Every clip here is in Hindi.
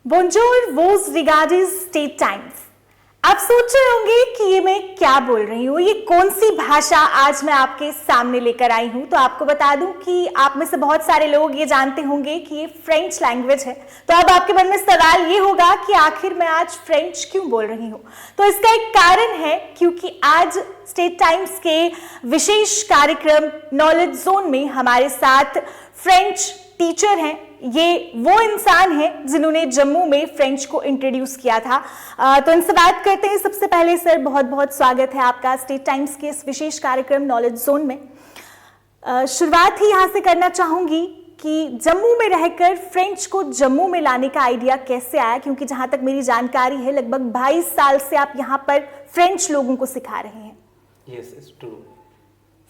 बोंजोर वोज रिगार्डेड स्टेट टाइम्स। आप सोच रहे होंगे कि ये मैं क्या बोल रही हूँ, ये कौन सी भाषा आज मैं आपके सामने लेकर आई हूँ। तो आपको बता दूं कि आप में से बहुत सारे लोग ये जानते होंगे कि ये फ्रेंच लैंग्वेज है। तो अब आपके मन में सवाल ये होगा कि आखिर मैं आज फ्रेंच क्यों बोल रही हूँ। तो इसका एक कारण है, क्योंकि आज स्टेट टाइम्स के विशेष कार्यक्रम नॉलेज जोन में हमारे साथ फ्रेंच टीचर हैं। ये वो इंसान हैं जिन्होंने जम्मू में फ्रेंच को इंट्रोड्यूस किया था। तो इनसे बात करते हैं। सबसे पहले सर, बहुत बहुत स्वागत है आपका स्टेट टाइम्स के इस विशेष कार्यक्रम नॉलेज जोन में। शुरुआत ही यहाँ से करना चाहूंगी कि जम्मू में रहकर फ्रेंच को जम्मू में लाने का आइडिया कैसे आया, क्योंकि जहां तक मेरी जानकारी है लगभग 22 साल से आप यहाँ पर फ्रेंच लोगों को सिखा रहे हैं। Yes, it's true.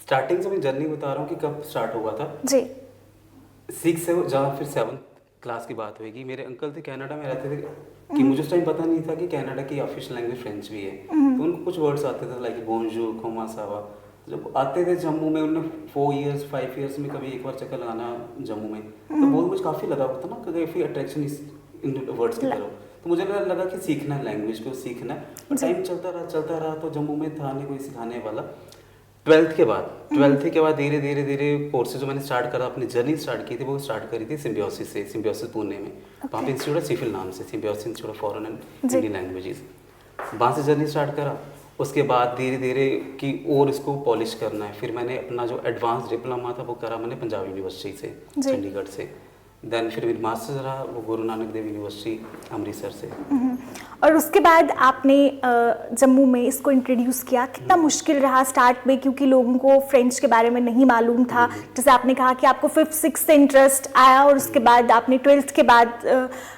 स्टार्टिंग से मैं जर्नी बता रहा हूँ कि कब स्टार्ट हुआ था जी। 6 से जहाँ फिर 7 क्लास की बात होगी। मेरे अंकल थे, कनाडा में रहते थे कि मुझे उस टाइम पता नहीं था कि कनाडा की ऑफिशियल लैंग्वेज फ्रेंच भी है। तो उनको कुछ वर्ड्स आते थे लाइक बोंजूर, खोमा सावा। जब आते थे जम्मू में, उन्होंने 4 इयर्स 5 इयर्स में कभी एक बार चक्कर लगाना जम्मू में, तो बहुत कुछ काफ़ी लगा होता ना, काफ़ी अट्रैक्शन इन वर्ड्स की तरफ। तो मुझे लगा कि सीखना है, लैंग्वेज को सीखना है। टाइम चलता रहा तो जम्मू में था नहीं कोई सिखाने वाला। 12th के बाद धीरे धीरे कोर्सेज जो मैंने स्टार्ट करा, अपनी जर्नी स्टार्ट की थी, वो स्टार्ट करी थी सिम्बियोसिस पुणे में। वहाँ पे इंस्टीट्यूट सिविल नाम से, symbiosis institute of foreign and Indian languages. वहाँ से जर्नी स्टार्ट करा। उसके बाद धीरे धीरे कि और इसको पॉलिश करना है, फिर मैंने अपना जो एडवांस डिप्लोमा था वो करा मैंने पंजाब यूनिवर्सिटी से, चंडीगढ़ से। देन फिर मेरी मास्टर्स रहा वो गुरु नानक देव यूनिवर्सिटी अमृतसर से। और उसके बाद आपने जम्मू में इसको इंट्रोड्यूस किया। कितना मुश्किल रहा स्टार्ट में, क्योंकि लोगों को फ्रेंच के बारे में नहीं मालूम था। जैसे आपने कहा कि आपको 5th 6th से इंटरेस्ट आया और उसके बाद आपने 12th के बाद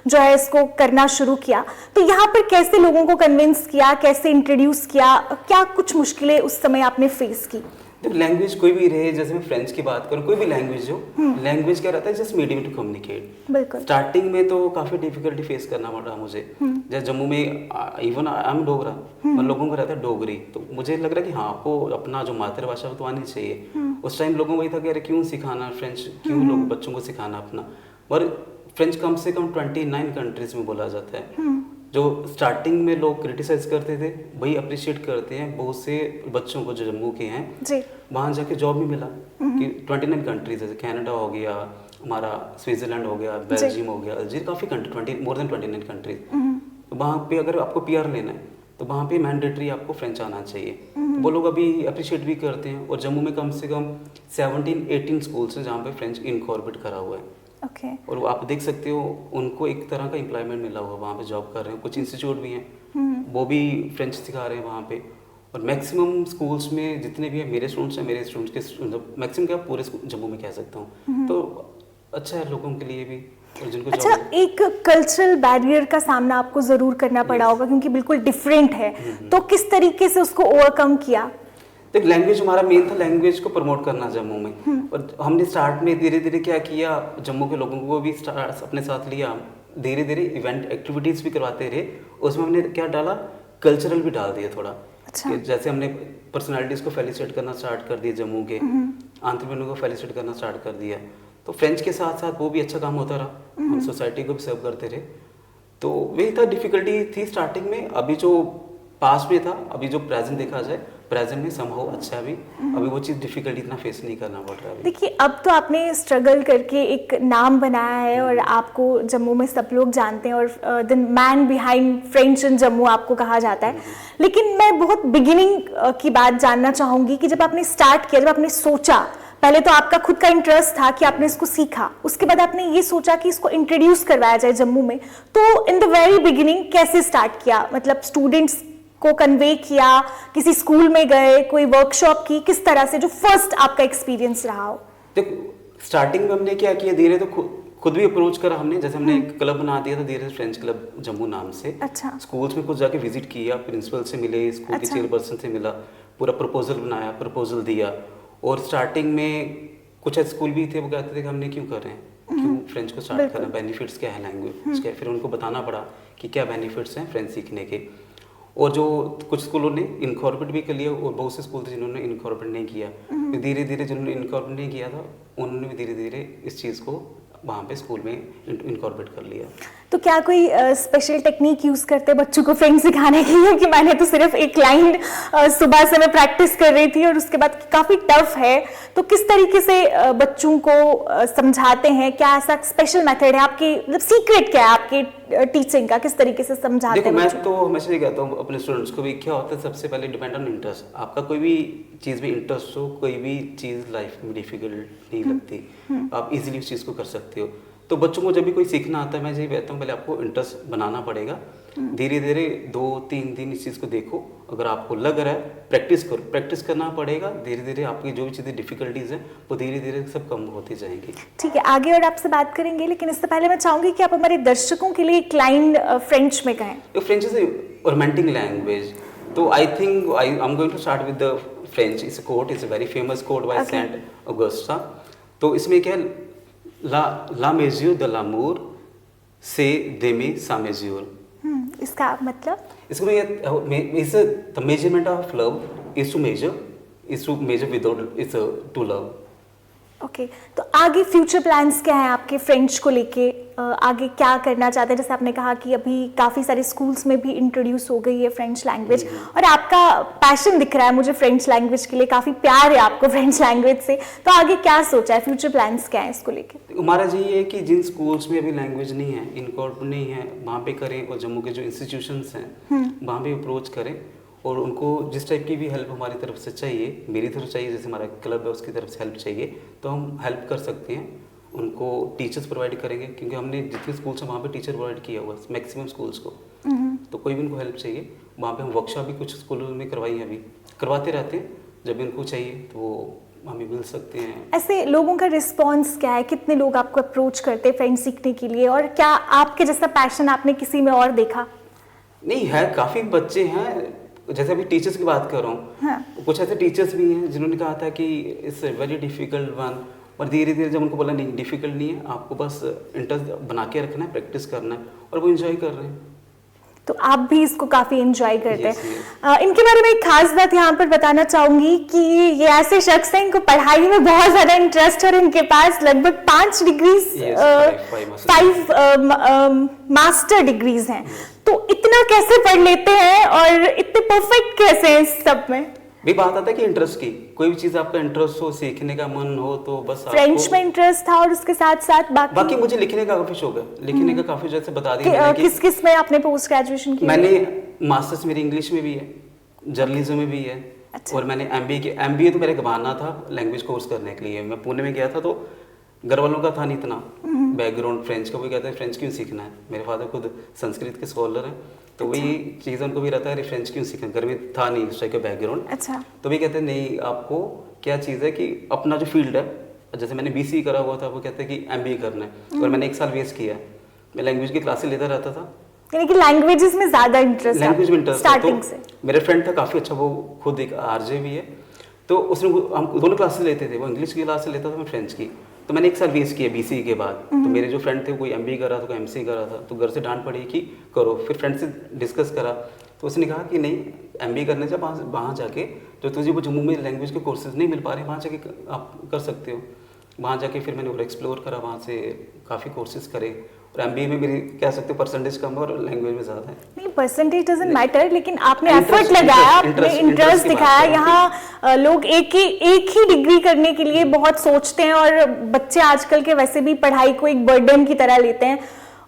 जो है इसको करना शुरू किया। तो यहाँ पर कैसे लोगों को कन्विंस किया, कैसे इंट्रोड्यूस किया, क्या कुछ मुश्किलें उस समय आपने फेस की? जब लैंग्वेज कोई भी रहे, जैसे मैं फ्रेंच की बात करूँ, कोई भी लैंग्वेज हो, लैंग्वेज क्या रहता है, जस्ट मीडियम टू कम्युनिकेट। बिल्कुल। स्टार्टिंग में तो काफ़ी डिफिकल्टी फेस करना पड़ा मुझे। जैसे जम्मू में इवन आई एम डोगरा, लोगों को रहता है डोगरी, तो मुझे लग रहा है कि हाँ आपको अपना जो मातृभाषा वो तो आनी चाहिए। उस टाइम लोगों को वही था कि अरे क्यों सिखाना फ्रेंच, क्यों लोग बच्चों को सिखाना अपना। और फ्रेंच कम से कम 29 कंट्रीज में बोला जाता है। जो स्टार्टिंग में लोग क्रिटिसाइज करते थे वही अप्रिशिएट करते हैं। बहुत से बच्चों को जो जम्मू के हैं वहाँ जाके जॉब भी मिला कि 29 कंट्रीज, जैसे कनाडा हो गया, हमारा स्विट्जरलैंड हो गया, बेल्जियम हो गया, अलजीरिया, काफ़ी कंट्री, मोर देन 29 कंट्रीज। तो वहाँ पे अगर आपको PR लेना है तो वहाँ पे मैंडेटरी आपको फ्रेंच आना चाहिए। तो वो लोग अभी अप्रिशिएट भी करते हैं। और जम्मू में कम से कम 17-18 स्कूल्स हैं जहाँ पे फ्रेंच इनकॉर्पोरेट करा हुआ है। और आप देख सकते हो उनको एक तरह का एम्प्लॉयमेंट मिला हुआ, वहाँ पे जॉब कर रहे हैं। कुछ इंस्टीट्यूट भी हैं वो भी फ्रेंच सिखा रहे हैं वहाँ पे। और मैक्सिमम स्कूल्स में जितने भी हैं मेरे स्टूडेंट्स हैं, मेरे स्टूडेंट्स के मैक्सिमम क्या पूरे जम्मू में कह सकता हूँ। तो अच्छा है लोगों के लिए भी। और जिनको अच्छा, एक कल्चरल बैरियर का सामना आपको ज़रूर करना पड़ा होगा, क्योंकि बिल्कुल डिफरेंट है। तो किस तरीके से उसको ओवरकम किया? तो लैंग्वेज हमारा मेन था, लैंग्वेज को प्रमोट करना जम्मू में। और हमने स्टार्ट में धीरे धीरे क्या किया, जम्मू के लोगों को भी अपने साथ लिया। धीरे धीरे इवेंट एक्टिविटीज़ भी करवाते रहे। उसमें हमने क्या डाला, कल्चरल भी डाल दिया थोड़ा। अच्छा। जैसे हमने पर्सनालिटीज़ को फेलिसिटेट करना स्टार्ट कर दिया, जम्मू के एंटरप्रेन्योर को फेलिसिटेट करना स्टार्ट कर दिया। तो फ्रेंच के साथ साथ वो भी अच्छा काम होता रहा। हम सोसाइटी को भी सर्व करते रहे। तो वही था, डिफिकल्टी थी स्टार्टिंग में। अभी जो पास्ट में था, अभी जो प्रेजेंट देखा जाए, प्रेजेंट में समहाउ अच्छा भी। अभी वो चीज़ डिफिकल्टी इतना फेस नहीं करना पड़ रहा है। देखिए, अब तो आपने स्ट्रगल करके एक नाम बनाया है और आपको जम्मू में सब लोग जानते हैं, और the man behind French in Jammu आपको कहा जाता है। लेकिन मैं बहुत बिगिनिंग की बात जानना चाहूँगी कि जब आपने स्टार्ट किया, जब आपने सोचा, पहले तो आपका खुद का इंटरेस्ट था कि आपने इसको सीखा, उसके बाद आपने ये सोचा कि इसको इंट्रोड्यूस करवाया जाए जम्मू में, तो इन द वेरी बिगिनिंग कैसे स्टार्ट किया? मतलब स्टूडेंट्स को कन्वे किया, किसी स्कूल में गए, कोई वर्कशॉप की, किस तरह से जो फर्स्ट आपका एक्सपीरियंस रहा हो? देखो, स्टार्टिंग में हमने क्या किया, धीरे तो खुद भी अप्रोच करा हमने। जैसे हमने एक क्लब बना दिया था धीरे, फ्रेंच क्लब जम्मू नाम से। अच्छा। स्कूल्स में कुछ जाके विजिट किया, प्रिंसिपल से मिले, स्कूल के चेयरपर्सन से मिला, पूरा प्रपोजल बनाया, प्रपोजल दिया। और स्टार्टिंग में कुछ स्कूल भी थे वो कहते थे कि हमने क्यों कर रहे हैं, क्यों फ्रेंच को स्टार्ट करना, बेनिफिट्स क्या है लैंग्वेज के। फिर उनको बताना पड़ा कि क्या बेनिफिट्स हैं फ्रेंच सीखने के। और जो कुछ स्कूलों ने इनकॉर्पोरेट भी कर लिया और बहुत से स्कूल थे जिन्होंने इनकॉर्पोरेट नहीं किया। फिर धीरे धीरे जिन्होंने इनकॉर्पोरेट नहीं किया था उन्होंने भी धीरे धीरे इस चीज़ को वहाँ पे स्कूल में इनकॉर्पोरेट कर लिया। तो क्या कोई स्पेशल टेक्निक यूज करते हैं बच्चों को फ्रेंच सिखाने के लिए? कि मैंने तो सिर्फ एक लाइन सुबह से मैं प्रैक्टिस कर रही थी और उसके बाद काफी टफ है, तो किस तरीके से बच्चों को समझाते हैं? क्या ऐसा स्पेशल मेथड है आपकी, मतलब सीक्रेट क्या है आपके टीचिंग का, किस तरीके से समझाते हैं? देखो मैं तो हमेशा ये कहता हूँ अपने स्टूडेंट्स को भी, क्या होता है सबसे पहले डिपेंड ऑन इंटरेस्ट। आपका कोई भी चीज़ में इंटरेस्ट हो, कोई भी चीज़ लाइफ में डिफिकल्ट नहीं लगती, आप इजीली उस चीज़ को कर सकते हो। तो बच्चों को जब भी कोई सीखना आता है, मैं यही कहता हूँ पहले आपको इंटरेस्ट बनाना पड़ेगा। धीरे धीरे 2-3 दिन इस चीज़ को देखो, अगर आपको लग रहा है प्रैक्टिस करो, प्रैक्टिस करना पड़ेगा। धीरे धीरे आपकी जो भी चीज़ें डिफिकल्टीज हैं वो धीरे धीरे सब कम होती जाएंगी। ठीक है, आगे और आपसे बात करेंगे, लेकिन इससे पहले मैं चाहूंगी कि आप हमारे दर्शकों के लिए एक लाइन फ्रेंच में कहें। French is a romantic language, तो I think I am going to start with the French. इस quote is a very famous quote by saint Augusta. तो इसमें क्या है, La mesure de l'amour, c'est d'aimer sa mesure. इसका मतलब? इसमें the measurement of love is to measure without is to love. Okay, तो आगे फ्यूचर प्लान्स क्या है आपके फ्रेंच को लेके? आगे क्या करना चाहते हैं? जैसे आपने कहा कि अभी काफ़ी सारे स्कूल्स में भी इंट्रोड्यूस हो गई है फ्रेंच लैंग्वेज, और आपका पैशन दिख रहा है मुझे फ्रेंच लैंग्वेज के लिए, काफ़ी प्यार है आपको फ्रेंच लैंग्वेज से। तो आगे क्या सोचा है, फ्यूचर प्लान्स क्या है इसको लेके? हमारा जी ये है कि जिन स्कूल्स में अभी लैंग्वेज नहीं है, इनकॉर्पोरेट नहीं है, वहाँ पे करें, और जम्मू के जो इंस्टीट्यूशंस हैं वहाँ पे अप्रोच करें, और उनको जिस टाइप की भी हेल्प हमारी तरफ से चाहिए, मेरी तरफ चाहिए, जैसे हमारा क्लब है उसकी तरफ से हेल्प चाहिए, तो हम हेल्प कर सकते हैं। उनको टीचर्स प्रोवाइड करेंगे, क्योंकि हमने जितने स्कूल्स हैं वहाँ पे टीचर प्रोवाइड किया हुआ है मैक्सिमम स्कूल्स को। तो कोई भी उनको हेल्प चाहिए, वहाँ पे हम वर्कशॉप भी कुछ स्कूलों में करवाई है, अभी करवाते रहते हैं। जब भी उनको चाहिए तो वो हमें मिल सकते हैं। ऐसे लोगों का रिस्पॉन्स क्या है? कितने लोग आपको अप्रोच करते हैं फ्रेंच सीखने के लिए? और क्या आपके जैसा पैशन आपने किसी में और देखा? नहीं है, काफ़ी बच्चे हैं। जैसे अभी टीचर्स की बात कर रहा हूँ, हाँ। कुछ ऐसे टीचर्स भी हैं जिन्होंने कहा था कि इट्स वेरी डिफिकल्ट वन, और धीरे धीरे जब उनको बोला नहीं डिफिकल्ट नहीं है, आपको बस इंटरेस्ट बना के रखना है, प्रैक्टिस करना है, और वो एंजॉय कर रहे हैं। तो आप भी इसको काफी एंजॉय करते हैं। इनके बारे में एक खास बात यहाँ पर बताना चाहूंगी कि ये ऐसे शख्स हैं, इनको पढ़ाई में बहुत ज्यादा इंटरेस्ट है, और इनके पास लगभग 5 डिग्रीज, 5 मास्टर डिग्रीज हैं। तो इतना कैसे पढ़ लेते हैं और इतने परफेक्ट कैसे हैं इस सब में? भी बात आता है कि इंटरेस्ट की, कोई भी चीज आपका इंटरेस्ट हो, सीखने का मन हो, तो बस फ्रेंच में इंटरेस्ट था, और उसके साथ साथ बाकी मुझे लिखने का काफी शौक है। लिखने का काफी, जैसे बता दिया किस किस में आपने पोस्ट ग्रेजुएशन की? मैंने मास्टर्स मेरी इंग्लिश में भी है, जर्नलिज्म में भी है। अच्छा। और मैंने एमबीए तो मेरे बहाना था लैंग्वेज कोर्स करने के लिए। मैं पुणे में गया था, तो घर वालों का था नहीं इतना बैकग्राउंड फ्रेंच का, वो कहते हैं फ्रेंच क्यों सीखना है। मेरे फादर खुद संस्कृत के स्कॉलर हैं, तो वही चीज़ उनको भी रहता है, फ्रेंच क्यों सीखना, घर में था नहीं उस टाइप का बैकग्राउंड। अच्छा। तो भी कहते हैं नहीं, आपको क्या चीज़ है कि अपना जो फील्ड है, जैसे मैंने बीसी करा हुआ था, वो कहते हैं कि एमबीए करना है, और मैंने 1 साल वेस्ट किया। मैं लैंग्वेज की क्लासेस लेता रहता था, यानी कि लैंग्वेजेस में ज़्यादा इंटरेस्ट, लैंग्वेज में इंटरेस्ट स्टार्टिंग से। मेरे फ्रेंड था काफ़ी अच्छा, वो खुद एक आरजे भी है, तो उसने हम दोनों क्लासेस लेते थे, वो इंग्लिश की क्लास लेता था, मैं फ्रेंच की। तो मैंने 1 साल वेस्ट किया बीसी के बाद। तो मेरे जो फ्रेंड थे, कोई एमबीए कर रहा था, कोई एमसी कर रहा था, तो घर से डांट पड़ी कि करो। फिर फ्रेंड से डिस्कस करा, तो उसने कहा कि नहीं, एमबीए करने से वहाँ जाके जो तुझे वो जम्मू में लैंग्वेज के कोर्सेज नहीं मिल पा रहे, वहाँ जाके आप कर सकते हो। वहाँ जाके फिर मैंने और एक्सप्लोर करा, वहाँ से काफ़ी कोर्सेज करे, और एमबीए में मेरी कह सकते हो परसेंटेज कम है और लैंग्वेज में ज़्यादा है। नहीं, परसेंटेज डजंट मैटर, लेकिन आपने एफर्ट लगाया, आपने इंटरेस्ट दिखाया। यहाँ लोग एक ही डिग्री करने के लिए बहुत सोचते हैं, और बच्चे आजकल के वैसे भी पढ़ाई को एक बर्डन की तरह लेते हैं,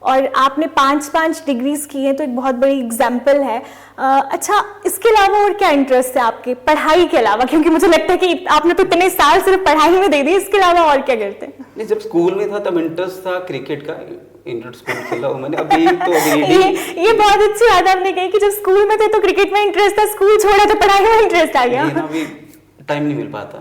और आपने 5 डिग्रीज की हैं, तो एक बहुत बड़ी एग्जाम्पल है। अच्छा, इसके अलावा और क्या इंटरेस्ट है आपके पढ़ाई के अलावा? क्योंकि मुझे लगता है कि आपने तो इतने साल सिर्फ पढ़ाई में दे दिए, इसके अलावा और क्या करते हैं? नहीं, जब स्कूल में था तब इंटरेस्ट था क्रिकेट का, इंटर स्कूल खेला हूं मैंने। अभी तो ये बहुत अच्छी बात आपने कही कि जब स्कूल में थे तो क्रिकेट में इंटरेस्ट था, स्कूल छोड़ा तो पढ़ाई में इंटरेस्ट आ गया। अभी टाइम नहीं मिल पाता,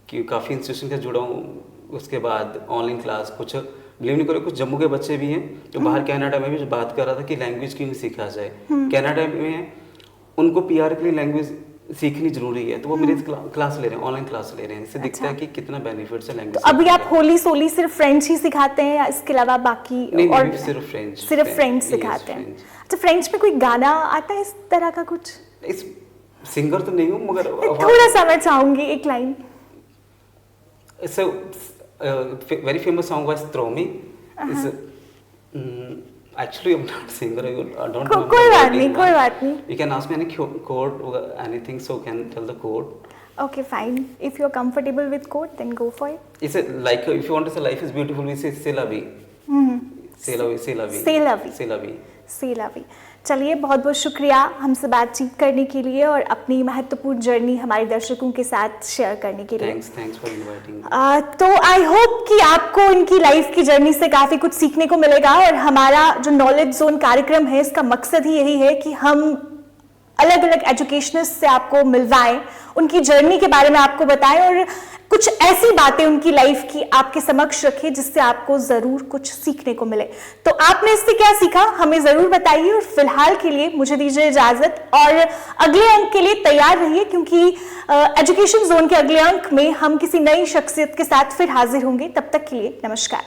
क्योंकि काफ़ी इंस्टीट्यूशन से जुड़ा हूँ। उसके बाद ऑनलाइन क्लास, कुछ बिलीव नहीं करो, कुछ जम्मू के बच्चे भी हैं जो बाहर कनाडा में भी बात कर रहा था कि लैंग्वेज क्यों सीखा जाए। कनाडा में उनको पीआर के लिए लैंग्वेज सीखनी जरूरी है, तो वो मेरे क्लास ले रहे हैं, ऑनलाइन क्लास ले रहे हैं। इससे दिखता है कि कितना बेनिफिट्स है लैंग्वेज। तो अभी आप होली सोली सिर्फ फ्रेंच ही सिखाते हैं, या इसके अलावा बाकी? नहीं, सिर्फ फ्रेंच सिखाते हैं। अच्छा, फ्रेंच में कोई गाना आता है इस तरह का कुछ? इस सिंगर तो नहीं हूँ, मगर थोड़ा सा मैं चाहूंगी, एक line. very famous song was Throw Me. Is actually I'm not singer. I don't know. कोई बात नहीं, कोई बात नहीं. You can ask me any chord or anything, so can tell the chord. Okay, fine. If you're comfortable with code, then go for it. Is it like if you want to say life is beautiful, we say c'est la vie. C'est la vie, c'est la vie. C'est la vie. C'est la vie. C'est la vie. चलिए, बहुत बहुत शुक्रिया हमसे बातचीत करने के लिए और अपनी महत्वपूर्ण जर्नी हमारे दर्शकों के साथ शेयर करने के लिए. Thanks for inviting me. तो आई होप कि आपको इनकी लाइफ की जर्नी से काफ़ी कुछ सीखने को मिलेगा और हमारा जो नॉलेज जोन कार्यक्रम है इसका मकसद ही यही है कि हम अलग अलग एजुकेशनिस्ट से आपको मिलवाएं, उनकी जर्नी के बारे में आपको बताएं और कुछ ऐसी बातें उनकी लाइफ की आपके समक्ष रखें जिससे आपको जरूर कुछ सीखने को मिले. तो आपने इससे क्या सीखा हमें जरूर बताइए और फिलहाल के लिए मुझे दीजिए इजाजत और अगले अंक के लिए तैयार रहिए क्योंकि एजुकेशन जोन के अगले अंक में हम किसी नई शख्सियत के साथ फिर हाजिर होंगे. तब तक के लिए नमस्कार.